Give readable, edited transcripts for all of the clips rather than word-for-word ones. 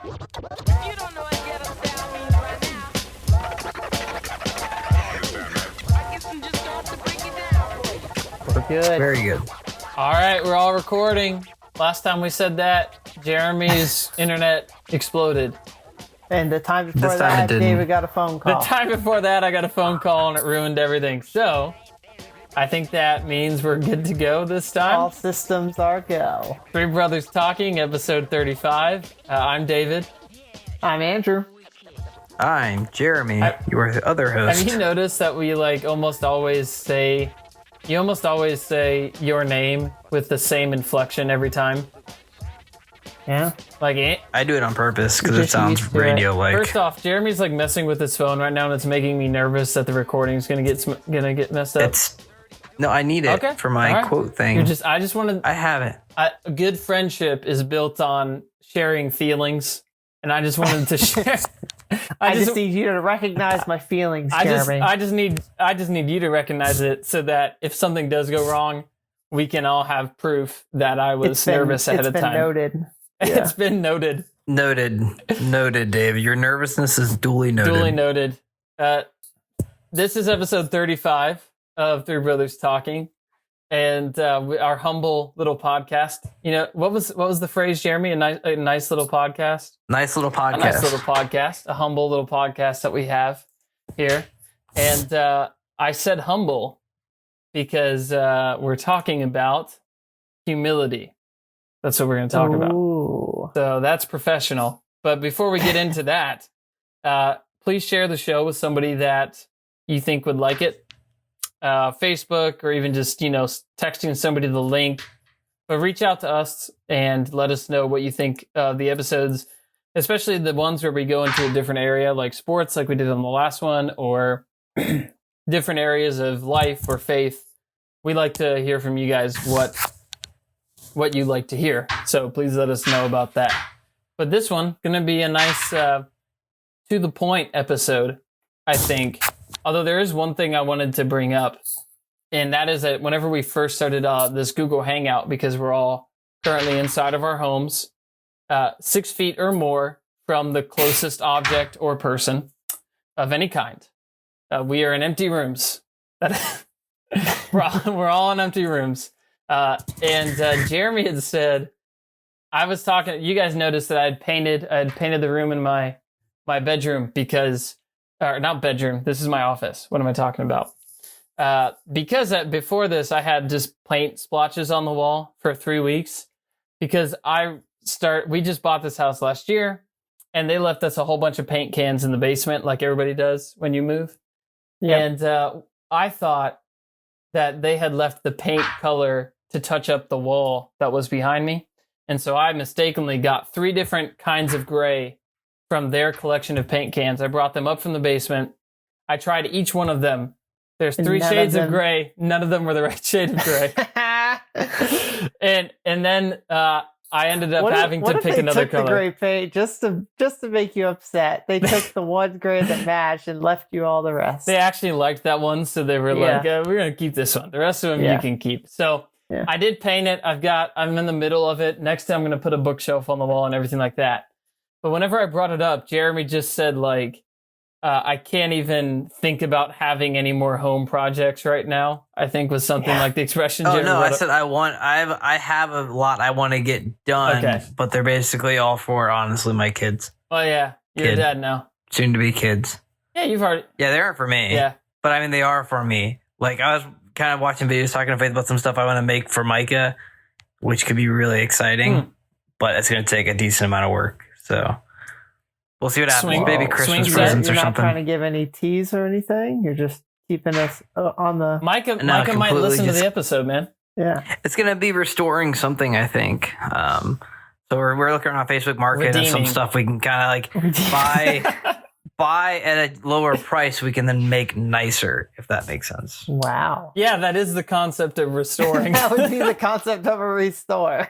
You don't know what ghetto style means right now. I guess I'm just going to break it down for you. We're good. Very good. All right, we're all recording. Last time we said that, Jeremy's internet exploded. And the time before This time it that, didn't. David got a phone The call. time before that, I got a phone call and it ruined everything. So, I think that means we're good to go this time. All systems are go. Three Brothers Talking, episode 35. I'm David. I'm Andrew. I'm Jeremy, your other Have host. you noticed that we almost always say your name with the same inflection every time? Yeah. I do it on purpose because You're it just sounds used to it. radio-like. First off, Jeremy's messing with his phone right now, and it's making me nervous that the recording's gonna get messed up. No, I need it Okay. for my All right. quote thing. I just wanted. I have it. A good friendship is built on sharing feelings, and I just wanted to share. I just need you to recognize my feelings, I Jeremy. just need you to recognize it so that if something does go wrong, we can all have proof that I was nervous ahead of time. Noted. It's been noted. Noted, Dave. Your nervousness is duly noted. Duly noted. This is episode 35 of Three Brothers Talking, and our humble little podcast. You know, what was the phrase, Jeremy? A nice little podcast. Nice little podcast. A nice little podcast. A humble little podcast that we have here. And I said humble because we're talking about humility. That's what we're going to talk about. Ooh. So that's professional. But before we get into that, please share the show with somebody that you think would like it. Facebook, or even just, texting somebody the link. But reach out to us and let us know what you think of the episodes, especially the ones where we go into a different area, like sports, like we did on the last one, or different areas of life or faith. We like to hear from you guys what you like to hear. So please let us know about that. But this one, going to be a nice, to the point episode, I think. Although there is one thing I wanted to bring up, and that is that whenever we first started this Google Hangout, because we're all currently inside of our homes, 6 feet or more from the closest object or person of any kind. We are in empty rooms. We're all in empty rooms. And Jeremy had said, I was talking, you guys noticed that I had painted the room in my bedroom because, or not bedroom, this is my office. What am I talking about? Because before this, I had just paint splotches on the wall for 3 weeks because we just bought this house last year and they left us a whole bunch of paint cans in the basement like everybody does when you move. Yep. And I thought that they had left the paint color to touch up the wall that was behind me. And so I mistakenly got 3 different kinds of gray from their collection of paint cans. I brought them up from the basement. I tried each one of them. There's 3 shades of gray. None of them were the right shade of gray. and then I ended up having to pick another color. The gray paint just to make you upset. They took the one gray that matched and left you all the rest. They actually liked that one, so they were like, we're going to keep this one. The rest of them you can keep. So I did paint it. I'm in the middle of it. Next time I'm going to put a bookshelf on the wall and everything like that. But whenever I brought it up, Jeremy just said, I can't even think about having any more home projects right now, I think was something like the expression. Oh, Jeremy no, I brought up. said I have a lot I want to get done, but they're basically all for, honestly, my kids. Oh, yeah. You're a dad now. Soon to be kids. Yeah, you've already. Yeah, they aren't for me. Yeah. But I mean, they are for me. I was kind of watching videos talking to Faith about some stuff I want to make for Micah, which could be really exciting, but it's going to take a decent amount of work. So we'll see what happens. Maybe Christmas presents or You're not something. trying to give any tease or anything. You're just keeping us on the. Micah might listen to the episode, man. Yeah, it's going to be restoring something, I think. So we're looking on Facebook Market and some stuff we can kind of buy at a lower price. We can then make nicer, if that makes sense. Wow. Yeah, that is the concept of restoring. That would be the concept of a restore.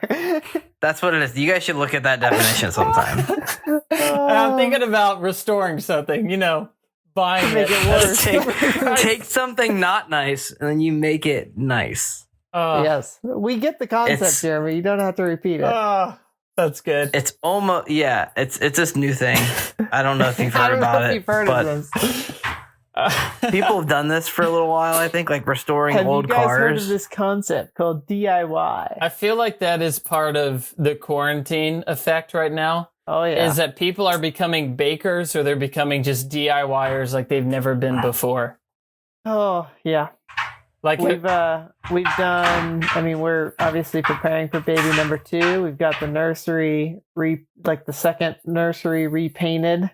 That's what it is. You guys should look at that definition sometime. And I'm thinking about restoring something, buying Make it worse. Take something not nice and then you make it nice. Yes, we get the concept, Jeremy. You don't have to repeat it. That's good. It's almost it's this new thing. I don't know if you've I heard don't know about if it, you've heard but of this. people have done this for a little while. I think, like restoring Have old you guys heard cars. of this concept called DIY? I feel like that is part of the quarantine effect right now. Oh yeah. Is that people are becoming bakers or they're becoming just DIYers like they've never been before. Oh yeah. Like We've done. I mean, we're obviously preparing for baby number 2. We've got the nursery the second nursery repainted,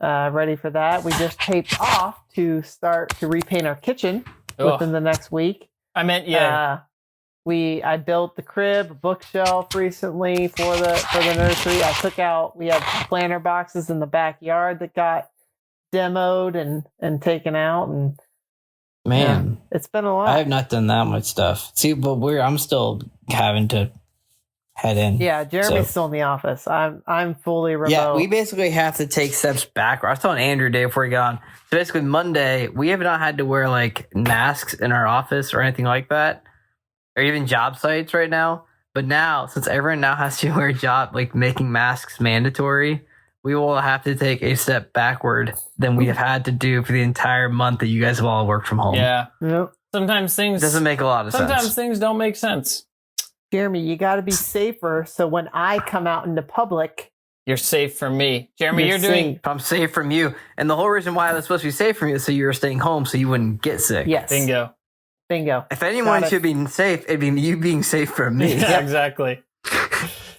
ready for that. We just taped off to start to repaint our kitchen within the next week. I meant I built the crib, a bookshelf recently for the nursery. I took out. We have planter boxes in the backyard that got demoed and taken out and. Man, it's been a lot. I have not done that much stuff. See, but I'm still having to head in. Yeah, Jeremy's still in the office. I'm fully remote. Yeah, we basically have to take steps back. I was telling Andrew today before he got on. So basically, Monday we have not had to wear like masks in our office or anything like that, or even job sites right now. But now, since everyone now has to wear making masks mandatory, we will have to take a step backward than we have had to do for the entire month that you guys have all worked from home. Yeah. Yep. Sometimes things doesn't make a lot of sense. Sometimes things don't make sense. Jeremy, you got to be safer. So when I come out into public, you're safe from me. Jeremy, you're doing. safe. I'm safe from you, and the whole reason why I was supposed to be safe from you is so you were staying home, so you wouldn't get sick. Yes. Bingo. If anyone should be safe, it'd be you being safe from me. Yeah, exactly.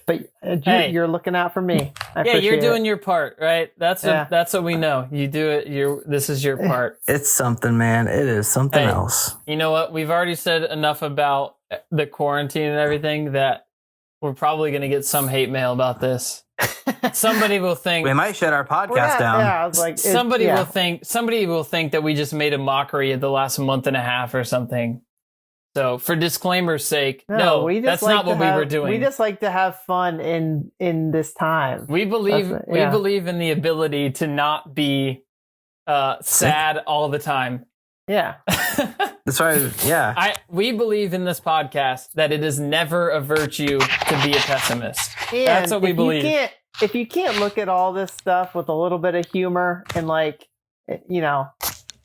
But Hey. you're looking out for me. You're doing your part, right? That's Yeah. that's what we know. You do it. This is your part. It's something, man. It is something Hey. else. You know what? We've already said enough about the quarantine and everything that we're probably going to get some hate mail about this. Somebody will think. We might shut our podcast down. Yeah, I was like, Somebody will think that we just made a mockery of the last month and a half or something. So, for disclaimer's sake, no, we just that's like not what we were doing. We just like to have fun in this time. We believe in the ability to not be sad all the time. Yeah. That's why. Yeah. We believe in this podcast that it is never a virtue to be a pessimist. And that's what we believe. If you can't look at all this stuff with a little bit of humor and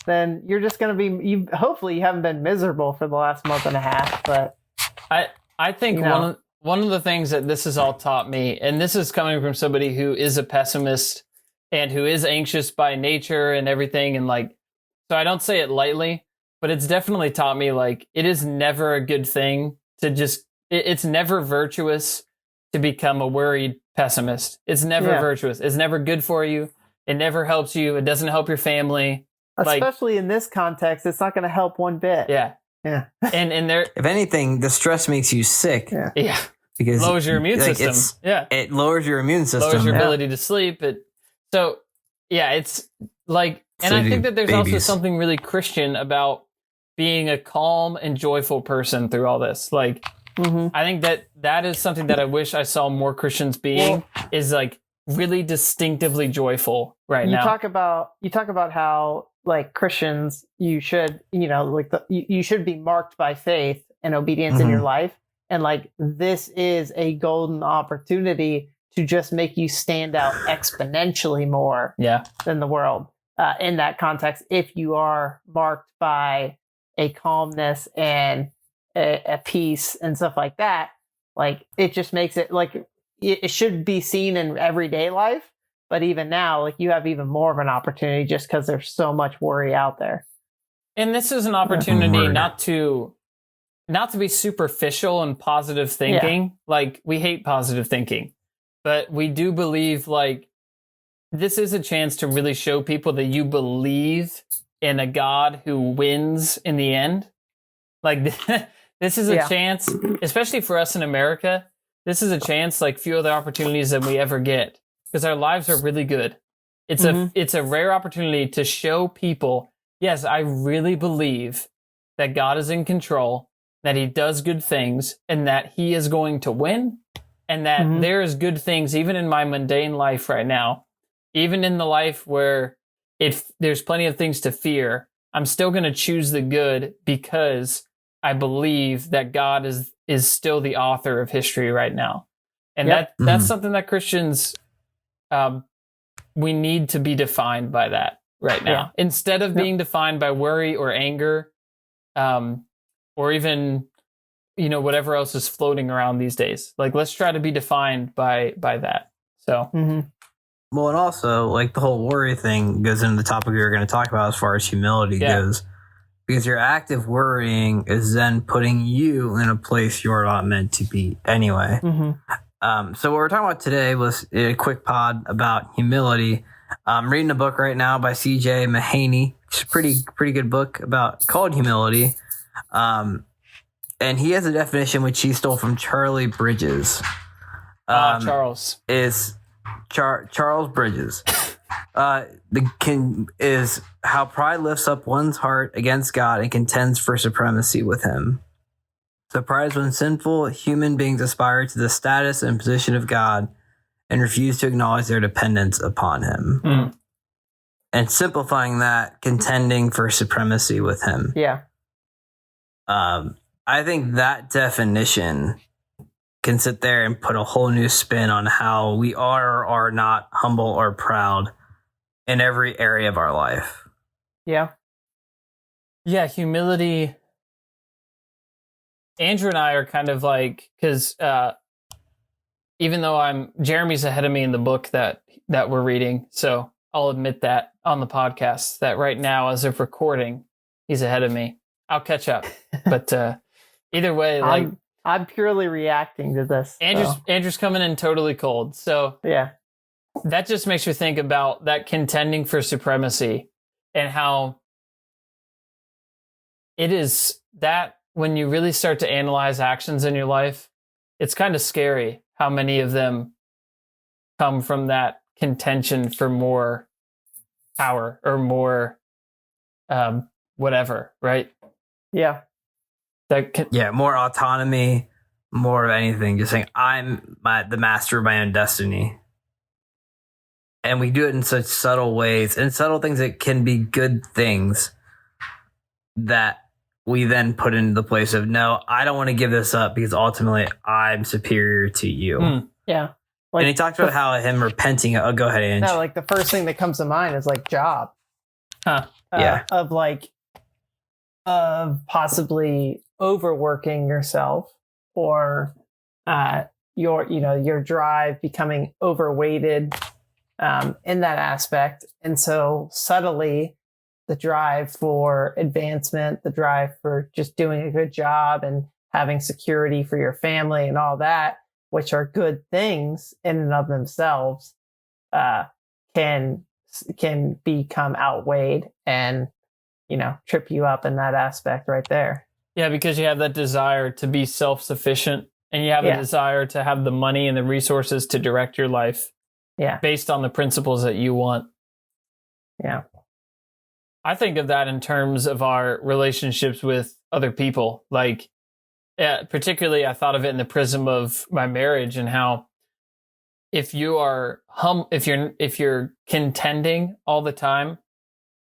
then you're just going to be, hopefully you haven't been miserable for the last month and a half, but I think one of the things that this has all taught me, and this is coming from somebody who is a pessimist and who is anxious by nature and everything, and so I don't say it lightly, but it's definitely taught me it is never a good thing to it's never virtuous to become a worried pessimist. It's never virtuous. It's never good for you. It never helps you. It doesn't help your family. Especially in this context, it's not going to help one bit. Yeah. Yeah. And there, if anything, the stress makes you sick. Yeah. Because lowers your immune system. Yeah. It lowers your immune system. Lowers your ability to sleep. It's and I think that there's also something really Christian about being a calm and joyful person through all this. I think that is something that I wish I saw more Christians being, is really distinctively joyful now. You talk about how Christians, you should, you should be marked by faith and obedience in your life. And this is a golden opportunity to just make you stand out exponentially more than the world in that context. If you are marked by a calmness and a peace and stuff like that, it just makes it it should be seen in everyday life. But even now, you have even more of an opportunity just because there's so much worry out there. And this is an opportunity not to be superficial and positive thinking. We hate positive thinking, but we do believe this is a chance to really show people that you believe in a God who wins in the end. This is a chance, especially for us in America. This is a chance few other opportunities than we ever get, because our lives are really good. It's a rare opportunity to show people, yes, I really believe that God is in control, that he does good things, and that he is going to win, and that there is good things even in my mundane life right now, even in the life where there's plenty of things to fear. I'm still going to choose the good because I believe that God is still the author of history right now. And that's something that Christians, we need to be defined by that right now. Instead of being defined by worry or anger, or even, whatever else is floating around these days. Like, let's try to be defined by that. So, well, and also like the whole worry thing goes into the topic we were going to talk about as far as humility goes, because your active worrying is then putting you in a place you're not meant to be anyway. So what we're talking about today was a quick pod about humility. I'm reading a book right now by C.J. Mahaney. It's a pretty good book called Humility. And he has a definition which he stole from Charlie Bridges. Charles Bridges. Is how pride lifts up one's heart against God and contends for supremacy with him. So pride is when sinful human beings aspire to the status and position of God and refuse to acknowledge their dependence upon him. And simplifying that, contending for supremacy with him. Yeah. I think that definition can sit there and put a whole new spin on how we are or are not humble or proud in every area of our life. Yeah. Yeah, humility. Andrew and I are kind of like, because even though Jeremy's ahead of me in the book that we're reading, so I'll admit that on the podcast, that right now, as of recording, he's ahead of me. I'll catch up. But either way, like, I'm purely reacting to this. Andrew's coming in totally cold. So yeah, that just makes me think about that contending for supremacy and how it is that when you really start to analyze actions in your life, it's kind of scary how many of them come from that contention for more power or more whatever, right? Yeah. More autonomy, more of anything. Just saying, I'm the master of my own destiny. And we do it in such subtle ways and subtle things that can be good things that we then put into the place of, no, I don't want to give this up because ultimately I'm superior to you. Yeah. And he talked about how him repenting. Oh, go ahead, Ange. No, like the first thing that comes to mind is like job. Of possibly overworking yourself or your drive becoming overweighted in that aspect. And so subtly the drive for advancement, the drive for just doing a good job and having security for your family and all that, which are good things in and of themselves, can become outweighed and, trip you up in that aspect right there. Yeah, because you have that desire to be self-sufficient and you have a desire to have the money and the resources to direct your life based on the principles that you want. Yeah. I think of that in terms of our relationships with other people. Like, particularly, I thought of it in the prism of my marriage and how if you are if you're contending all the time,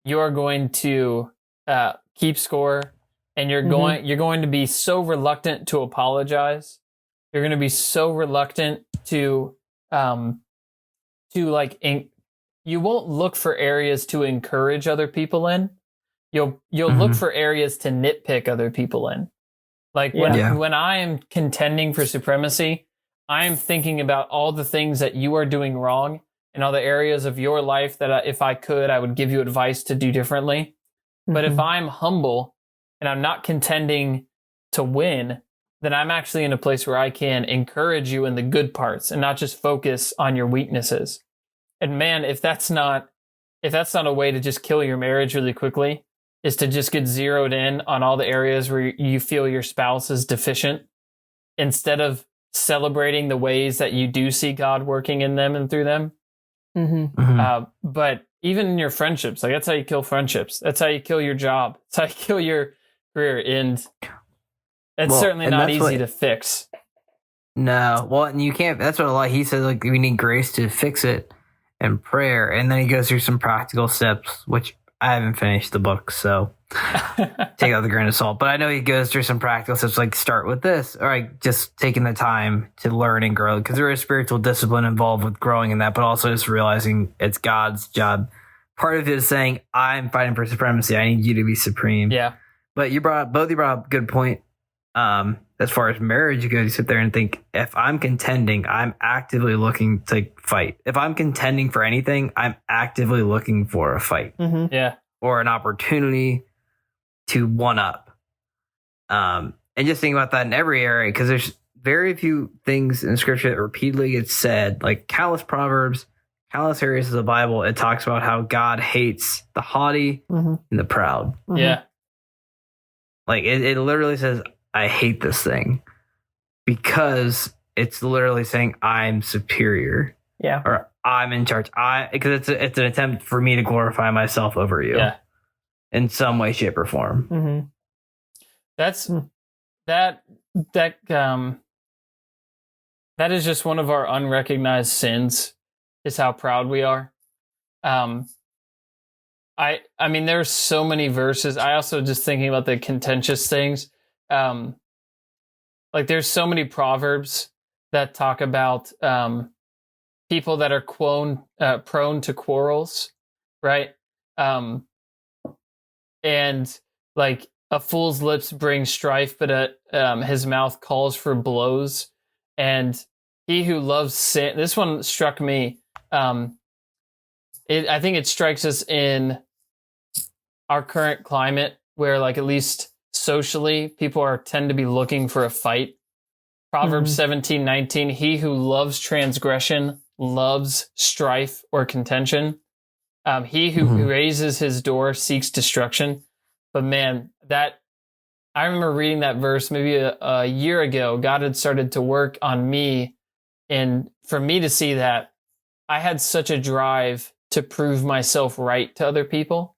you are going to keep score, and you're going to be so reluctant to apologize. You're going to be so reluctant to you won't look for areas to encourage other people in. You'll look for areas to nitpick other people in. Like when I am contending for supremacy, I am thinking about all the things that you are doing wrong and all the areas of your life that if I could, I would give you advice to do differently. But if I'm humble and I'm not contending to win, then I'm actually in a place where I can encourage you in the good parts and not just focus on your weaknesses. And man, if that's not a way to just kill your marriage really quickly, is to just get zeroed in on all the areas where you feel your spouse is deficient instead of celebrating the ways that you do see God working in them and through them. But even in your friendships, like that's how you kill friendships. That's how you kill your job. That's how you kill your career. And it's certainly not easy to fix. No. Well, and you can't, that's what he said, like we need grace to fix it and prayer. And then he goes through some practical steps, which I haven't finished the book. So take it with a grain of salt. But I know he goes through some practical steps, like start with this, or like just taking the time to learn and grow, because there is spiritual discipline involved with growing in that, but also just realizing it's God's job. Part of it is saying, I'm fighting for supremacy. I need you to be supreme. Yeah. But you brought up a good point. As far as marriage goes, you sit there and think, if I'm contending, I'm actively looking to fight. If I'm contending for anything, I'm actively looking for a fight. Mm-hmm. Yeah. Or an opportunity to one up. And just think about that in every area, because there's very few things in scripture that repeatedly gets said, like countless proverbs, countless areas of the Bible. It talks about how God hates the haughty and the proud. Mm-hmm. Yeah. Like it literally says, I hate this thing, because it's literally saying I'm superior. Yeah. Or I'm in charge. Because it's an attempt for me to glorify myself over you. Yeah. In some way, shape, or form. Mm-hmm. That's that is just one of our unrecognized sins, is how proud we are. I mean, there's so many verses. I also just thinking about the contentious things. Like there's so many proverbs that talk about people that are prone to quarrels, right? And like a fool's lips bring strife, but his mouth calls for blows. And he who loves sin, this one struck me. I think it strikes us in our current climate, where like at least socially, people tend to be looking for a fight. Proverbs 17:19, he who loves transgression loves strife or contention. He who raises his door seeks destruction. But man, I remember reading that verse maybe a year ago. God had started to work on me, and for me to see that I had such a drive to prove myself right to other people.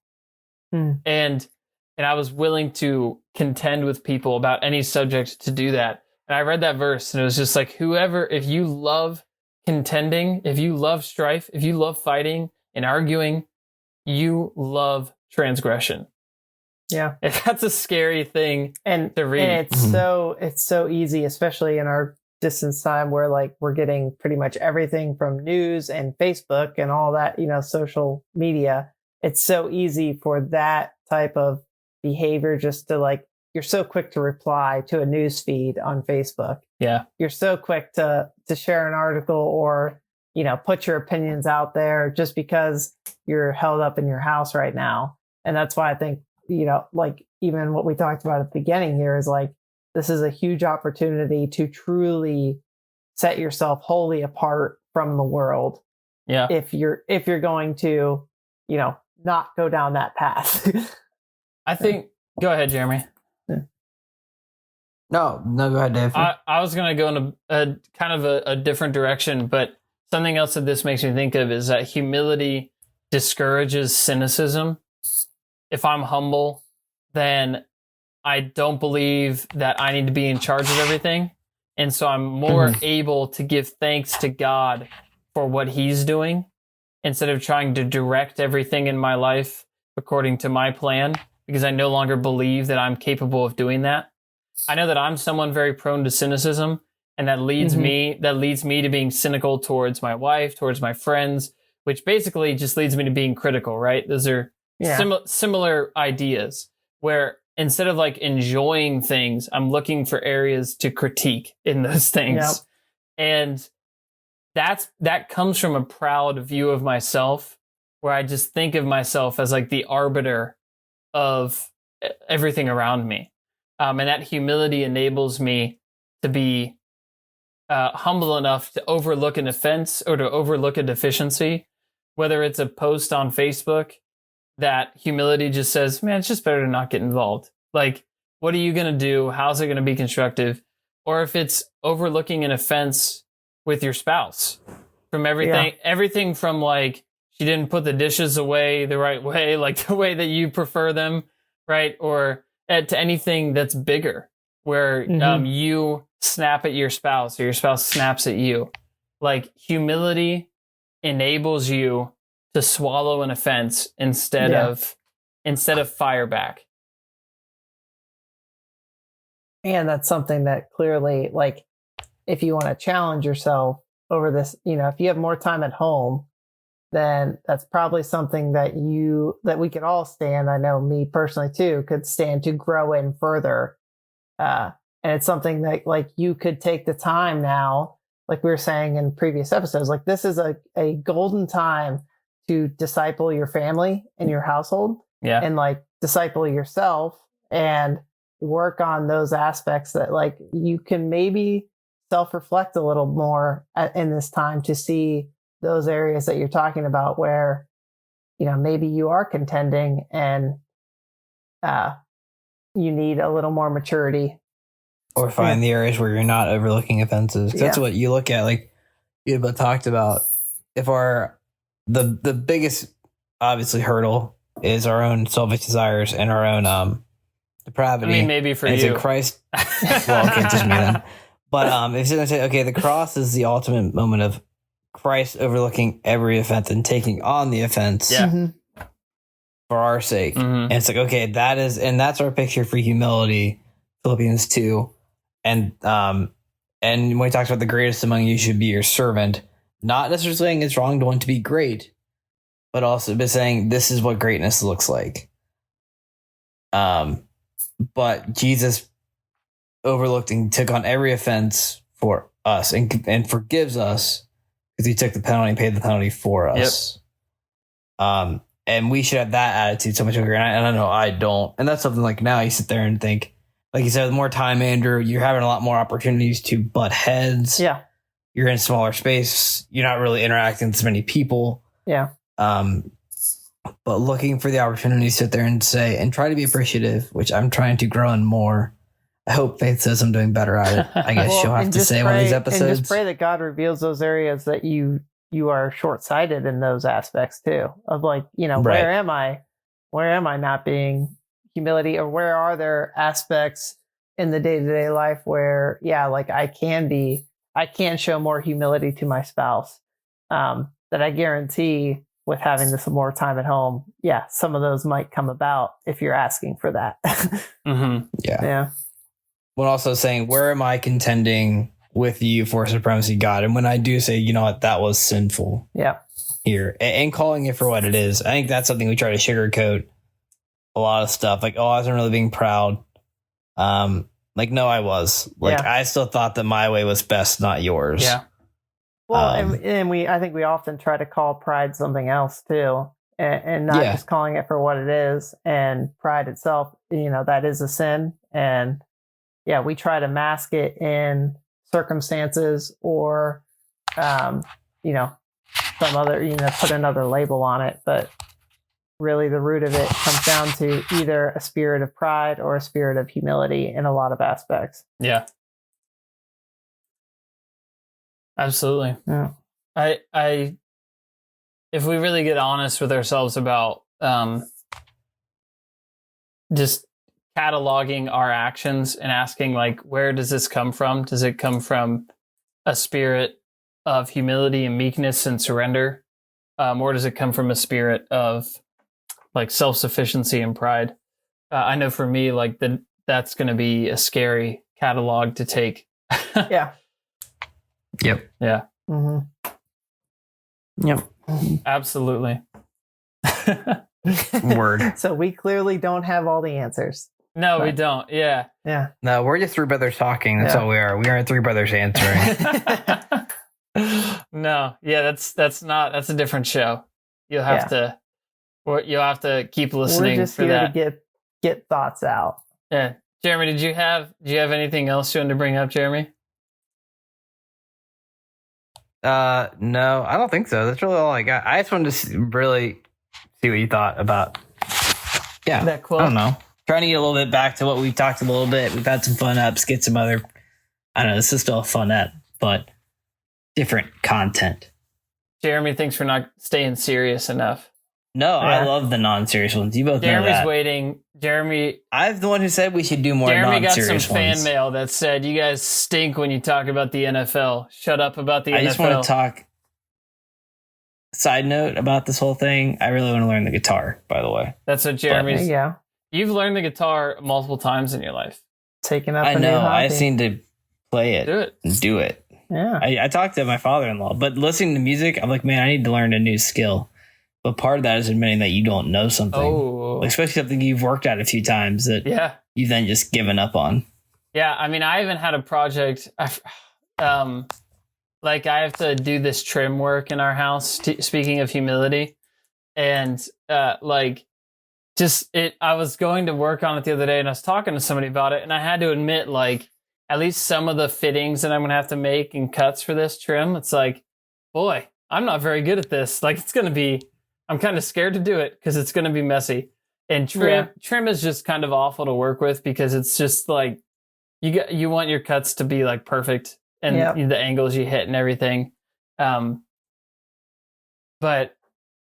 And I was willing to contend with people about any subject to do that. And I read that verse, and it was just like, if you love contending, if you love strife, if you love fighting and arguing, you love transgression. Yeah. And that's a scary thing to read. And it's so easy, especially in our distance time, where like we're getting pretty much everything from news and Facebook and all that, social media. It's so easy for that type of behavior just to like, you're so quick to reply to a news feed on Facebook. Yeah. You're so quick to share an article or, put your opinions out there just because you're held up in your house right now. And that's why I think, like even what we talked about at the beginning here is like, this is a huge opportunity to truly set yourself wholly apart from the world. Yeah. If you're going to, not go down that path. I think, go ahead, Jeremy. No, go ahead, Dave. I was going to go in a kind of a different direction, but something else that this makes me think of is that humility discourages cynicism. If I'm humble, then I don't believe that I need to be in charge of everything. And so I'm more able to give thanks to God for what he's doing, instead of trying to direct everything in my life according to my plan, because I no longer believe that I'm capable of doing that. I know that I'm someone very prone to cynicism, and that leads me to being cynical towards my wife, towards my friends, which basically just leads me to being critical, right? Those are similar ideas, where instead of like enjoying things, I'm looking for areas to critique in those things. Yep. And that comes from a proud view of myself, where I just think of myself as like the arbiter of everything around me. And that humility enables me to be humble enough to overlook an offense or to overlook a deficiency, whether it's a post on Facebook that humility just says, man, it's just better to not get involved. Like, what are you going to do? How's it going to be constructive? Or if it's overlooking an offense with your spouse, from everything from like, she didn't put the dishes away the right way, like the way that you prefer them, right? Or to anything that's bigger, where you snap at your spouse or your spouse snaps at you. Like, humility enables you to swallow an offense instead of fire back. And that's something that clearly, like, if you want to challenge yourself over this, if you have more time at home, then that's probably something that we could all stand. I know me personally too could stand to grow in further. And it's something that like you could take the time now, like we were saying in previous episodes, like this is a golden time to disciple your family and your household, and like disciple yourself and work on those aspects that like you can maybe self-reflect a little more in this time to see those areas that you're talking about where, maybe you are contending and you need a little more maturity. Or find the areas where you're not overlooking offenses. That's what you look at. Like you had talked about, if the biggest obviously hurdle is our own selfish desires and our own depravity. I mean, maybe for you. In Christ. Well, okay, just me then. But if you're going to say, okay, the cross is the ultimate moment of Christ overlooking every offense and taking on the offense for our sake. And it's like, okay, that's our picture for humility, Philippians 2. And when he talks about the greatest among you should be your servant, not necessarily saying it's wrong to want to be great, but also saying this is what greatness looks like. But Jesus overlooked and took on every offense for us and forgives us because he took the penalty and paid the penalty for us. And we should have that attitude so much longer. And I know I don't. And that's something like now you sit there and think, like you said, with more time, Andrew, you're having a lot more opportunities to butt heads. Yeah. You're in a smaller space. You're not really interacting with as many people. Yeah. But looking for the opportunity to sit there and say, and try to be appreciative, which I'm trying to grow in more. I hope Faith says I'm doing better at it. I guess she'll have to say one of these episodes. And just pray that God reveals those areas that you are short-sighted in those aspects too. Of like, where am I? Where am I not being humility, or where are there aspects in the day-to-day life where, like I can show more humility to my spouse, that I guarantee with having this more time at home, some of those might come about if you're asking for that. Yeah. When also saying, where am I contending with you for supremacy, God? And when I do say, that was sinful. Yeah. Here and calling it for what it is. I think that's something we try to sugarcoat a lot of stuff. Like, oh, I wasn't really being proud. Like, no, I was. Like, I still thought that my way was best, not yours. Yeah. Well, I think we often try to call pride something else too, and not just calling it for what it is. And pride itself, that is a sin. And we try to mask it in circumstances or, some other, put another label on it. But really the root of it comes down to either a spirit of pride or a spirit of humility in a lot of aspects. Yeah. Absolutely. Yeah. I if we really get honest with ourselves about just cataloging our actions and asking, like, where does this come from? Does it come from a spirit of humility and meekness and surrender? Or does it come from a spirit of like self-sufficiency and pride? I know for me, like that's going to be a scary catalog to take. Yeah. Yep. Yeah. Mm-hmm. Yep. Absolutely. Word. So we clearly don't have all the answers. No, we don't. Yeah. Yeah. No, we're just three brothers talking. That's all we are. We aren't three brothers answering. No. Yeah, that's a different show. You'll have to keep listening. We're just for here that. to get thoughts out. Yeah. Jeremy, do you have anything else you wanted to bring up, Jeremy? No, I don't think so. That's really all I got. I just wanted to really see what you thought about. Yeah, that quote. I don't know. Trying to get a little bit back to what we've talked a little bit. We've had some fun ups, get some other. I don't know. This is still a fun up, but different content. Jeremy thinks we're not staying serious enough. No, I love the non-serious ones. You both know that. Jeremy's waiting. Jeremy, I'm the one who said we should do more Jeremy non-serious got some ones. fan mail that said, you guys stink when you talk about the NFL. Shut up about the NFL. I just want to talk. Side note about this whole thing. I really want to learn the guitar, by the way. That's what Jeremy's. Yeah. You've learned the guitar multiple times in your life. taking up I a new know. hobby. I seem to play it. Do it. And do it. Yeah. I talked to my father-in-law, but listening to music, I'm like, man, I need to learn a new skill. But part of that is admitting that you don't know something, Oh, especially something you've worked at a few times that yeah. you've then just given up on. Yeah, I mean, I even had a project. Like I have to do this trim work in our house. Speaking of humility, and like, just it. I was going to work on it the other day, and I was talking to somebody about it, and I had to admit, like, at least some of the fittings that I'm gonna have to make and cuts for this trim. It's like, boy, I'm not very good at this. Like, it's gonna be. I'm kind of scared to do it because it's gonna be messy. And trim is just kind of awful to work with because it's just like. You want your cuts to be like perfect and the angles you hit and everything. But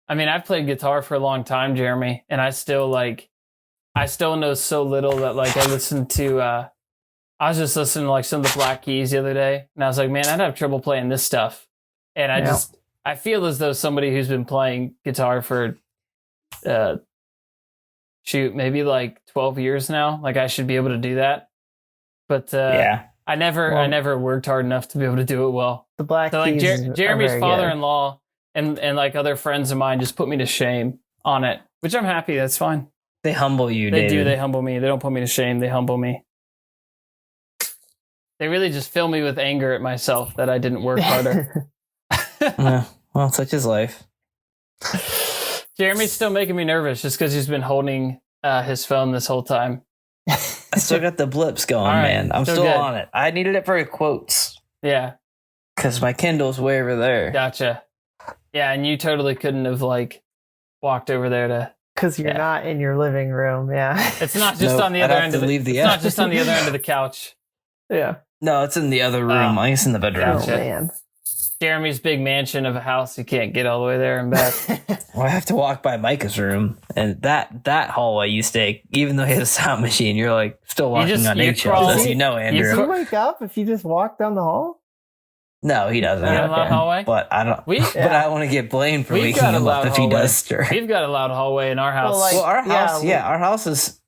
I mean, I've played guitar for a long time, Jeremy, and I still know so little that like I listened to, I was just listening to like some of the Black Keys the other day and I was like, man, I'd have trouble playing this stuff. And I feel as though somebody who's been playing guitar for, maybe like 12 years now, like I should be able to do that. But I never worked hard enough to be able to do it well. The Black so like Keys Jeremy's father-in-law and like other friends of mine just put me to shame on it, which I'm happy. That's fine. They humble you. They David. do. They humble me. They don't put me to shame. They humble me. They really just fill me with anger at myself that I didn't work harder. Well, such is life. Jeremy's still making me nervous just because he's been holding his phone this whole time. I still got the blips going, right, man. I'm still good. on it. I needed it for quotes. Yeah. Because my Kindle's way over there. Gotcha. Yeah, and you totally couldn't have like walked over there to. Because you're not in your living room. Yeah. It's not just on the other end of the. It's not just on the other end of the couch. Yeah. No, it's in the other room. I guess in the bedroom. Gotcha. Oh, man. Jeremy's big mansion of a house. You can't get all the way there and back. Well, I have to walk by Micah's room, and that hallway you stay, even though he has a sound machine, you're like still walking on eggshells, as you know, Andrew. Does he wake up if you just walk down the hall? No, he doesn't. A loud hallway? But I don't. But I want to get blamed for waking him up if he does stir. We've got a loud hallway in our house. Well, our house, our house is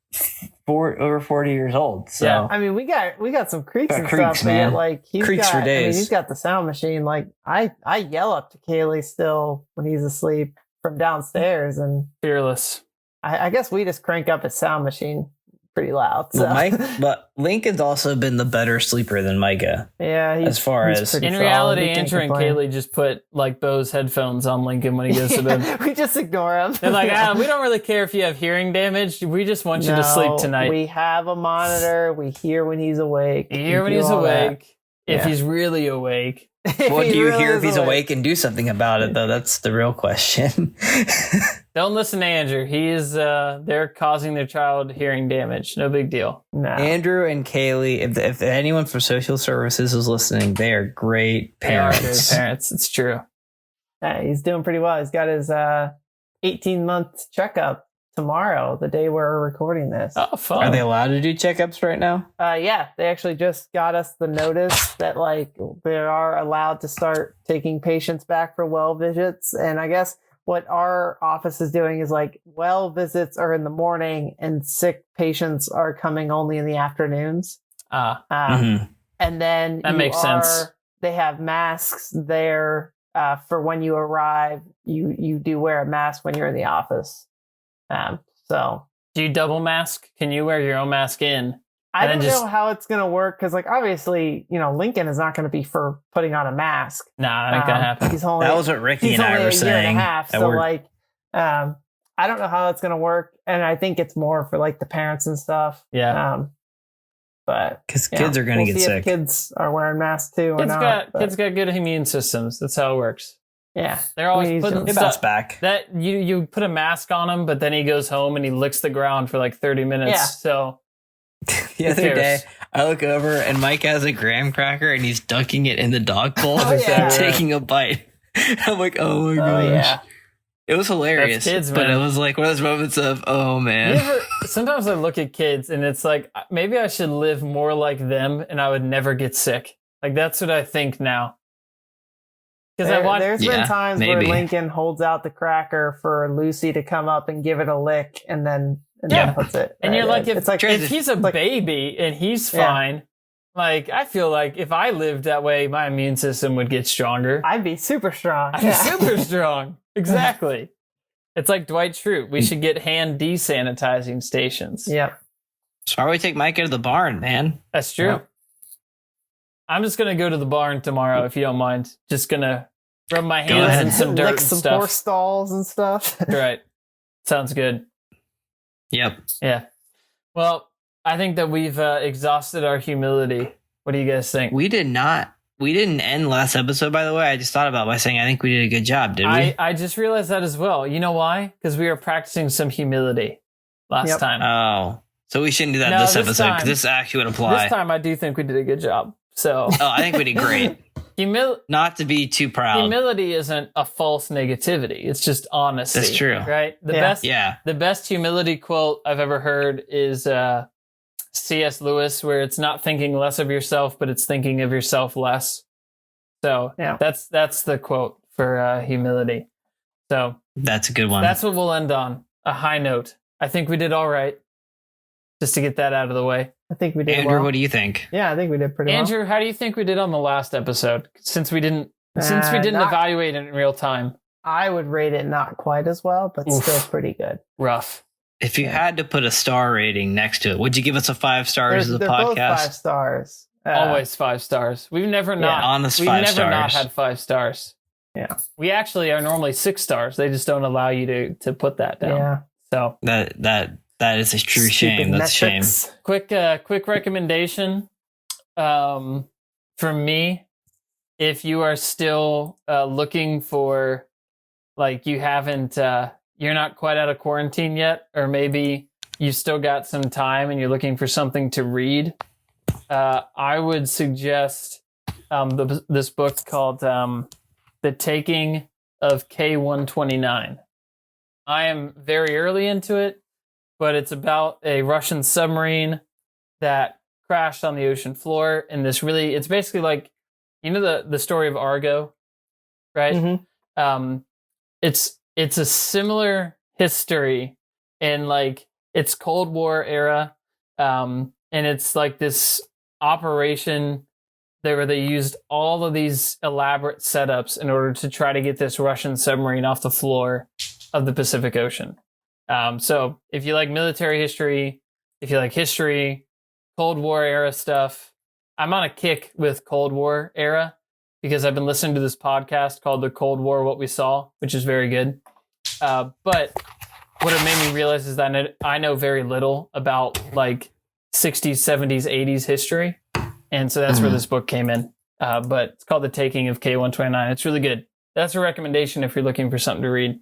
over 40 years old. So yeah, I mean, we got some creaks and creaks, stuff, man. But like creaks for days. I mean, he's got the sound machine. Like I yell up to Kaylee still when he's asleep from downstairs, and fearless. I guess we just crank up his sound machine pretty loud. So. But Lincoln's also been the better sleeper than Micah. Yeah, as far as in reality, Andrew and Kaylee just put like Bose headphones on Lincoln when he goes to bed. We just ignore him. They're like, we don't really care if you have hearing damage. We just want you to sleep tonight. We have a monitor. We hear when he's awake. You hear when he's awake. If he's really awake. What do you hear if he's awake and do something about it, though? That's the real question. Don't listen to Andrew. He is, they're causing their child hearing damage. No big deal. No. Andrew and Kaylee, if anyone from social services is listening, they are great parents. They are great parents. It's true. Yeah, he's doing pretty well. He's got his 18-month checkup tomorrow, the day we're recording this. Oh, fun. Are they allowed to do checkups right now? Yeah, they actually just got us the notice that like they are allowed to start taking patients back for well visits. And I guess what our office is doing is like well visits are in the morning and sick patients are coming only in the afternoons. And then that makes sense. They have masks there for when you arrive. You do wear a mask when you're in the office. So do you double mask? Can you wear your own mask in? I don't know how it's going to work because, like, obviously, Lincoln is not going to be for putting on a mask. Nah, that ain't going to happen. That was what Ricky and I were saying. Year and a half, so, like, I don't know how that's going to work. And I think it's more for, like, the parents and stuff. Yeah. But because kids are going to get sick. If kids are wearing masks too or not. Kids got good immune systems. That's how it works. Yeah, they're always putting stuff back. That you put a mask on him, but then he goes home and he licks the ground for like 30 minutes. Yeah. So the other day, I look over and Mike has a graham cracker and he's dunking it in the dog bowl and taking a bite. I'm like, oh my gosh. Yeah. It was hilarious. That's kids, but it was like one of those moments of, oh man. Sometimes I look at kids and it's like, maybe I should live more like them and I would never get sick. Like that's what I think now. There's been times where Lincoln holds out the cracker for Lucy to come up and give it a lick, and then and Yeah. then puts it. And you're like, if, it's like if he's a like- baby and he's Yeah. fine, like, I feel like if I lived that way, my immune system would get stronger. I'd be super strong. I'm super strong. Exactly. It's like Dwight Schrute. We should get hand desanitizing stations. Yep. That's why we take Micah to the barn, man. That's true. Yeah. I'm just going to go to the barn tomorrow, if you don't mind. Just going to rub my Go hands ahead. in some dirt Lick and some stuff. horse stalls and stuff. Right. Sounds good. Yep. Yeah. Well, I think that we've exhausted our humility. What do you guys think? We did not. We didn't end last episode, by the way. I just thought about it by saying I think we did a good job, did we? I just realized that as well. You know why? Because we were practicing some humility last Yep. time. Oh. So we shouldn't do that No, this this episode, time- because this actually would apply. This time I do think we did a good job. So Oh, I think we did great. Not to be too proud. humility isn't a false negativity. It's just honesty. That's true. Right? Yeah. The best humility quote I've ever heard is C.S. Lewis, where it's not thinking less of yourself, but it's thinking of yourself less. So Yeah. that's the quote for humility. So That's a good one. that's what we'll end on. A high note. I think we did all right. Just to get that out of the way. I think we did Andrew, well. what do you think? Yeah, I think we did pretty Andrew, how do you think we did on the last episode? Since we didn't not- evaluate it in real time. well. I would rate it not quite as well, but Oof. still pretty good. Rough. If you had to put a star rating next to it, would you give us a 5 stars as a They're both 5 podcast? stars. Always 5 stars. We've never not Honest we've 5 never not stars. had 5 stars. Yeah. We actually are normally 6 stars. They just don't allow you to put that down. Yeah. So That is a true Stupid shame. That's a shame. metrics. quick recommendation. For me, if you are still looking for, like, you haven't you're not quite out of quarantine yet, or maybe you still got some time and you're looking for something to read, I would suggest this book called The Taking of K-129. I am very early into it, but it's about a Russian submarine that crashed on the ocean floor. And it's basically like, you know, the story of Argo, right? Mhm. It's a similar history in, like, it's Cold War era. And it's like this operation where they used all of these elaborate setups in order to try to get this Russian submarine off the floor of the Pacific Ocean. So if you like military history, if you like history, Cold War era stuff, I'm on a kick with Cold War era because I've been listening to this podcast called The Cold War, What We Saw, which is very good. But what it made me realize is that I know very little about, like, 60s, 70s, 80s history. And so that's where this book came in. But it's called The Taking of K-129. It's really good. That's a recommendation if you're looking for something to read.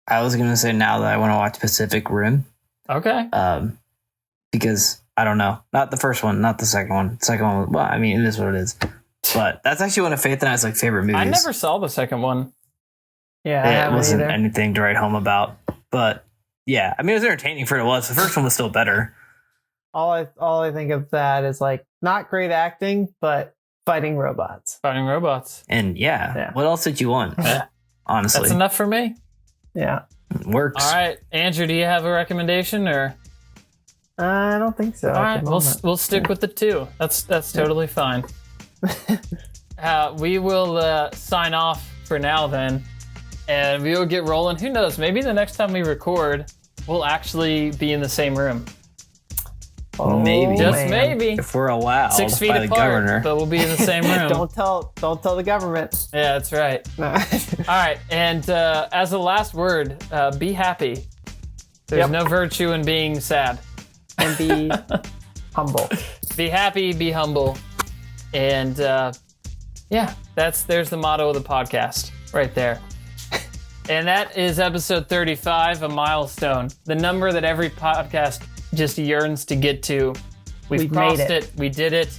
I was going to say now that I want to watch Pacific Rim. Okay. Because I don't know. Not the first one, not the second one. The second one, well, I mean, it is what it is. But that's actually one of Faith and I's, like, favorite movies. I never saw the second one. Yeah, I It haven't wasn't either. anything to write home about. But yeah, I mean, it was entertaining for what it was. The first one was still better. All I think of that is, like, not great acting, but fighting robots. Fighting robots. And Yeah. what else did you want? Yeah. Honestly, That's enough for me. Yeah. It works. All right. Andrew, do you have a recommendation, or? I don't think so. All right, we'll stick with the 2. That's totally fine. We will sign off for now then, and we will get rolling. Who knows? Maybe the next time we record, we'll actually be in the same room. Maybe. Just man. maybe. If we're allowed 6 feet by the apart, governor. but we'll be in the same room. Don't tell the government. Yeah, that's right. No. All right, and as a last word, be happy. There's Yep. no virtue in being sad. And be humble. Be happy, be humble, and there's the motto of the podcast right there. And that is episode 35, a milestone, the number that every podcast just yearns to get to. We've crossed made it, we did it,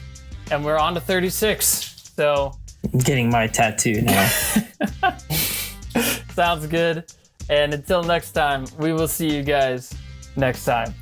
and we're on to 36. So I'm getting my tattoo now. sounds good. And until next time, we will see you guys next time.